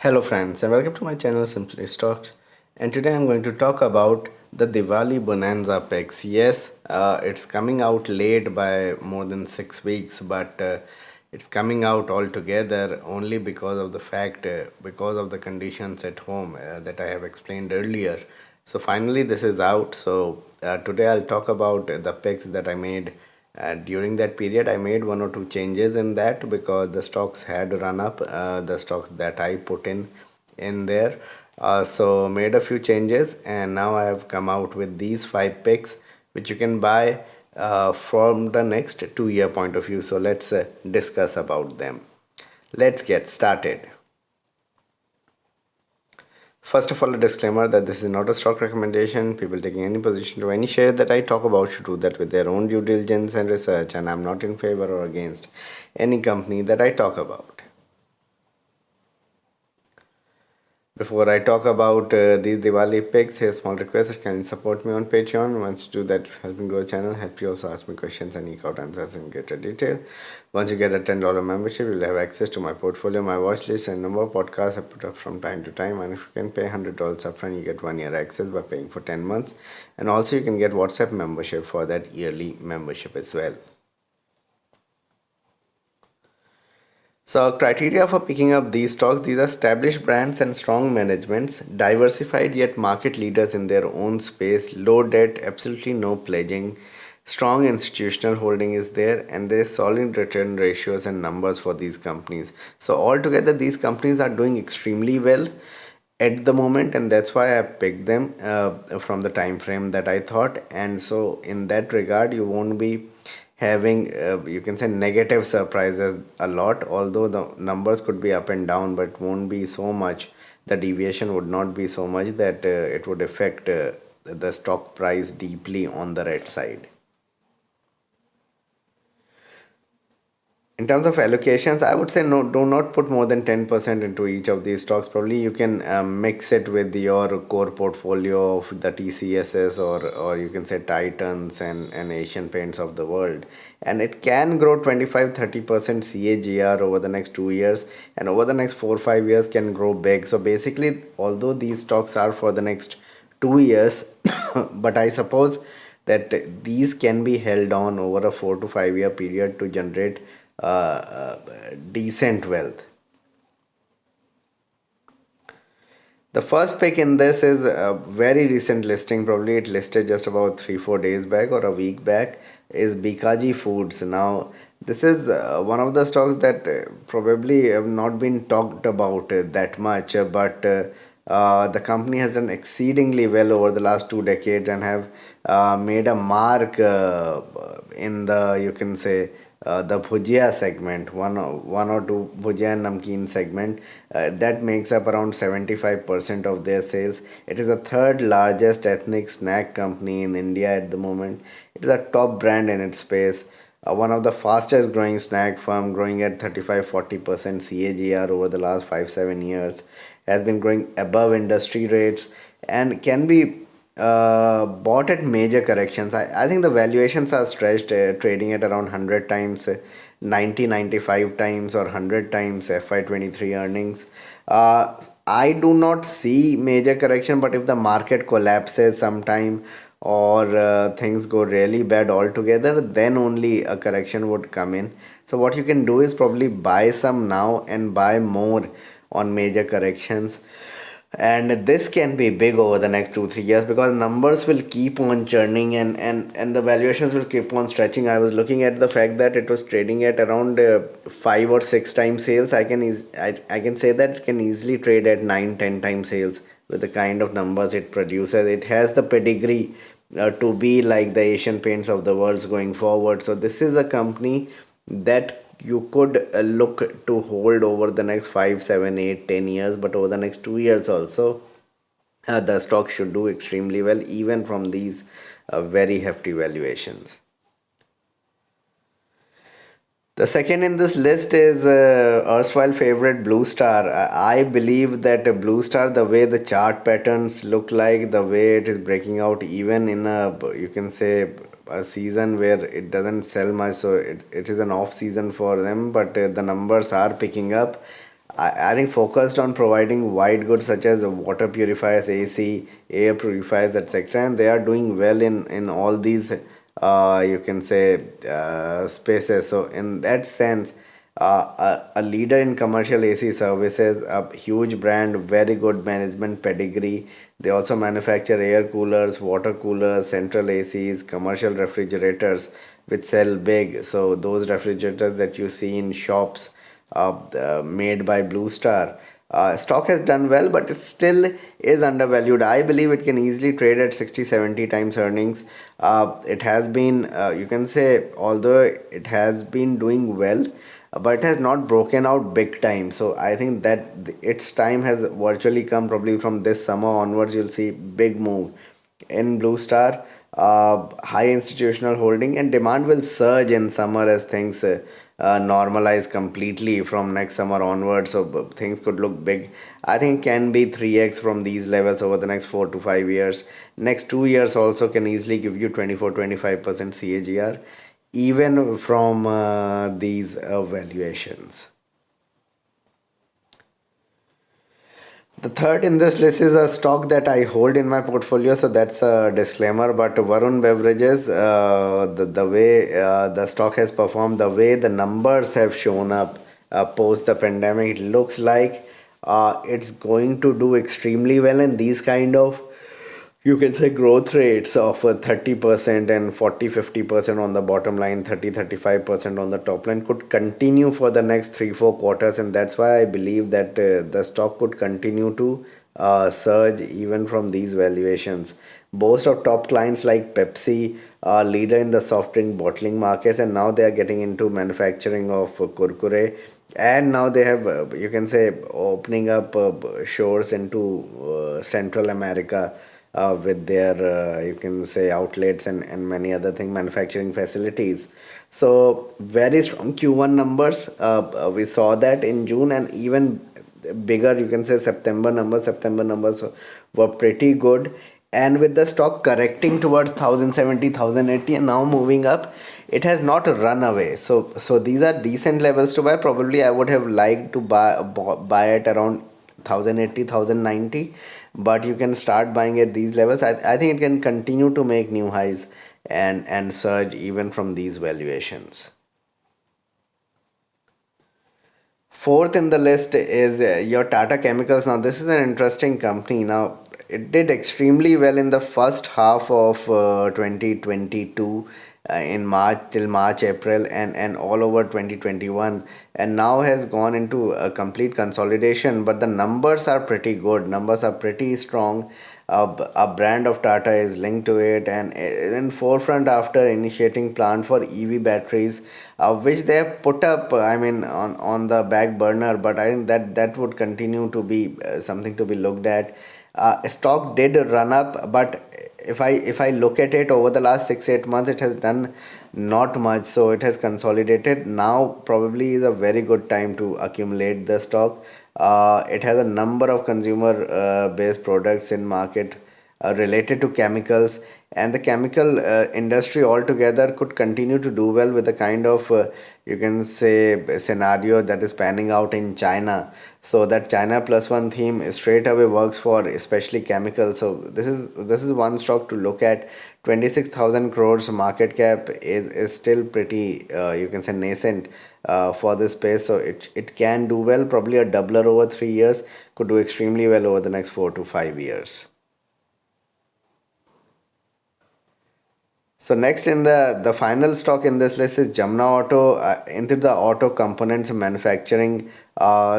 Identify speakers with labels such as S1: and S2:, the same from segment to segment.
S1: Hello friends and welcome to my channel Simply Stocks, and today I'm going to talk about the Diwali bonanza picks. Yes, it's coming out late by more than 6 weeks, but it's coming out altogether only because of the fact because of the conditions at home that I have explained earlier. So finally this is out. So today I'll talk about the picks that I made during that period. I made one or two changes in that because the stocks had run up, the stocks that I put in there. So made a few changes, and now I have come out with these five picks which you can buy from the next 2 year point of view. So let's discuss about them. Let's get started. First of all, a disclaimer that this is not a stock recommendation. People taking any position to any share that I talk about should do that with their own due diligence and research, and I'm not in favor or against any company that I talk about. Before I talk about these Diwali picks, here's a small request. Can you support me on Patreon? Once you do that, help me grow the channel. Help you also ask me questions and eke out answers in greater detail. Once you get a $10 membership, you'll have access to my portfolio, my watch list, and number of podcasts I put up from time to time. And if you can pay $100 upfront, you get 1 year access by paying for 10 months. And also, you can get WhatsApp membership for that yearly membership as well. So, criteria for picking up these stocks: these are established brands and strong managements, diversified yet market leaders in their own space, low debt, absolutely no pledging, strong institutional holding is there, and there is solid return ratios and numbers for these companies. So, altogether, these companies are doing extremely well at the moment, and that's why I picked them from the time frame that I thought. And so in that regard, you won't be having you can say negative surprises a lot, although the numbers could be up and down, but won't be so much. The deviation would not be so much that it would affect the stock price deeply on the red side. In terms of allocations, I would say no, do not put more than 10% into each of these stocks. Probably you can mix it with your core portfolio of the TCSs, or you can say Titans and Asian Paints of the world. And it can grow 25-30% CAGR over the next 2 years, and over the next 4 or 5 years can grow big. So basically, although these stocks are for the next 2 years, but I suppose that these can be held on over a 4 to 5 year period to generate decent wealth. The first pick in this is a very recent listing. Probably it listed just about 3 4 days back or a week back. Is BIKAJI Foods. Now this is one of the stocks that probably have not been talked about that much, but the company has done exceedingly well over the last 2 decades and have made a mark in the, you can say, the bhujia segment, one or two bhujia and namkeen segment, that makes up around 75% of their sales. It is the third largest ethnic snack company in India at the moment. It is a top brand in its space. One of the fastest growing snack firm, growing at 35-40% CAGR over the last 5 7 years, has been growing above industry rates and can be bought at major corrections. I think the valuations are stretched, trading at around 100 times, 95 times, or 100 times FY23 earnings. I do not see major correction, but if the market collapses sometime, or things go really bad altogether, then only a correction would come in. So what you can do is probably buy some now and buy more on major corrections, and this can be big over the next 2 3 years because numbers will keep on churning, and the valuations will keep on stretching. I was looking at the fact that it was trading at around 5 or 6 times sales. I can say that it can easily trade at 9 10 times sales with the kind of numbers it produces. It has the pedigree to be like the Asian Paints of the world going forward. So this is a company that you could look to hold over the next 5 7 8 10 years, but over the next 2 years also, the stock should do extremely well even from these very hefty valuations. The second in this list is erstwhile favorite Blue Star. I believe that Blue Star, the way the chart patterns look like, the way it is breaking out, even in a, you can say, a season where it doesn't sell much, so it is an off season for them, but the numbers are picking up. I think focused on providing white goods such as water purifiers, AC, air purifiers, etc. And they are doing well in all these, you can say, spaces. So in that sense, a leader in commercial AC services, a huge brand, very good management pedigree. They also manufacture air coolers, water coolers, central ACs, commercial refrigerators, which sell big. So those refrigerators that you see in shops, made by Blue Star. Stock has done well, but it still is undervalued. I believe it can easily trade at 60, 70 times earnings. It has been, you can say, although it has been doing well, but it has not broken out big time. So I think that its time has virtually come. Probably from this summer onwards, you'll see big move in Blue Star. High institutional holding and demand will surge in summer as things normalize completely from next summer onwards. So things could look big. I think it can be 3x from these levels over the next 4 to 5 years. Next 2 years also can easily give you 24-25% CAGR, even from these valuations. The third in this list is a stock that I hold in my portfolio, so that's a disclaimer. But Varun Beverages, the way the stock has performed, the way the numbers have shown up post the pandemic, it looks like it's going to do extremely well. And these kind of, you can say, growth rates of 30% and 40-50% on the bottom line, 30-35% on the top line could continue for the next 3-4 quarters. And that's why I believe that the stock could continue to surge even from these valuations. Boast of top clients like Pepsi, leader in the soft drink bottling markets, and now they are getting into manufacturing of kurkure. And now they have, you can say, opening up shores into Central America with their, you can say, outlets and many other thing, manufacturing facilities. So very strong Q1 numbers. We saw that in June, and even bigger, you can say, September numbers were pretty good. And with the stock correcting towards 1070, 1080, and now moving up, it has not run away. So these are decent levels to buy. Probably I would have liked to buy at around 1080, 1090, but you can start buying at these levels. I think it can continue to make new highs and surge even from these valuations. Fourth in the list is your Tata Chemicals. Now, this is an interesting company. Now, it did extremely well in the first half of 2022, in March, till March, April, and all over 2021, and now has gone into a complete consolidation. But the numbers are pretty good. Numbers are pretty strong. A brand of Tata is linked to it, and in forefront after initiating plant for EV batteries, which they have put up, I mean, on the back burner. But I think that would continue to be something to be looked at. Stock did run up, but if I look at it over the last 6-8 months, it has done not much. So it has consolidated. Now probably is a very good time to accumulate the stock. It has a number of consumer based products in market related to chemicals, and the chemical industry altogether could continue to do well with the kind of, you can say, scenario that is panning out in China. So that China plus one theme straight away works for especially chemicals. So this is one stock to look at. 26,000 crores market cap is still pretty, you can say, nascent for this space. So it can do well. Probably a doubler over 3 years, could do extremely well over the next 4 to 5 years. So next in the final stock in this list is Jamna Auto, into the auto components manufacturing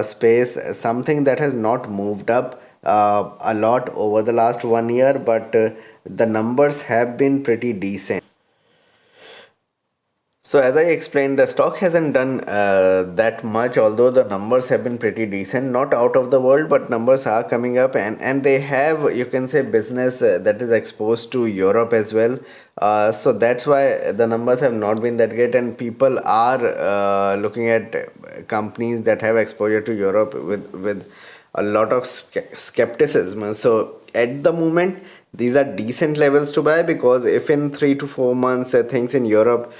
S1: space, something that has not moved up a lot over the last 1 year, but the numbers have been pretty decent. So as I explained, the stock hasn't done that much, although the numbers have been pretty decent. Not out of the world, but numbers are coming up, and they have, you can say, business that is exposed to Europe as well. So that's why the numbers have not been that great, and people are looking at companies that have exposure to Europe with a lot of skepticism. So at the moment, these are decent levels to buy, because if in 3 to 4 months things in Europe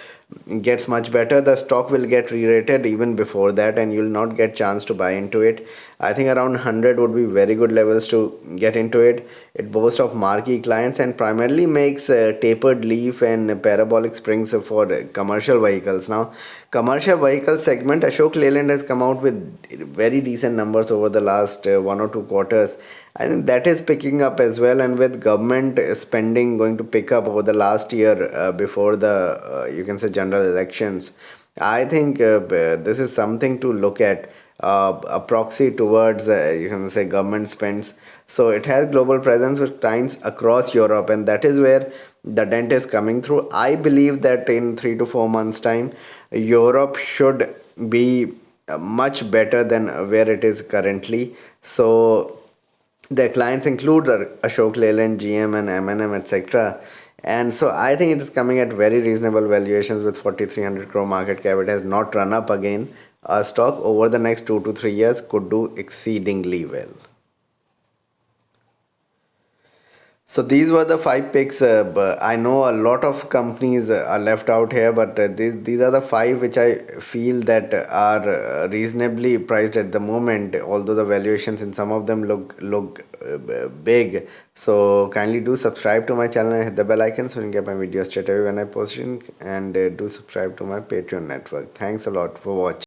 S1: gets much better, the stock will get re-rated even before that, and you'll not get chance to buy into it. I think around 100 would be very good levels to get into it. It boasts of marquee clients and primarily makes tapered leaf and parabolic springs for commercial vehicles. Now, commercial vehicle segment, Ashok Leyland has come out with very decent numbers over the last 1 or 2 quarters. I think that is picking up as well, and with government spending going to pick up over the last year before the you can say general elections, I think this is something to look at, a proxy towards you can say government spends. So it has global presence with clients across Europe, and that is where the dent is coming through. I believe that in 3 to 4 months' time, Europe should be much better than where it is currently. So their clients include Ashok Leyland, GM, and M&M, etc. And so I think it is coming at very reasonable valuations with 4,300 crore market cap. It has not run up again. A stock over the next 2 to 3 years could do exceedingly well. So these were the five picks. But I know a lot of companies are left out here, but these are the five which I feel that are reasonably priced at the moment. Although the valuations in some of them look big. So kindly do subscribe to my channel and hit the bell icon so you can get my videos straight away when I post it. And do subscribe to my Patreon network. Thanks a lot for watching.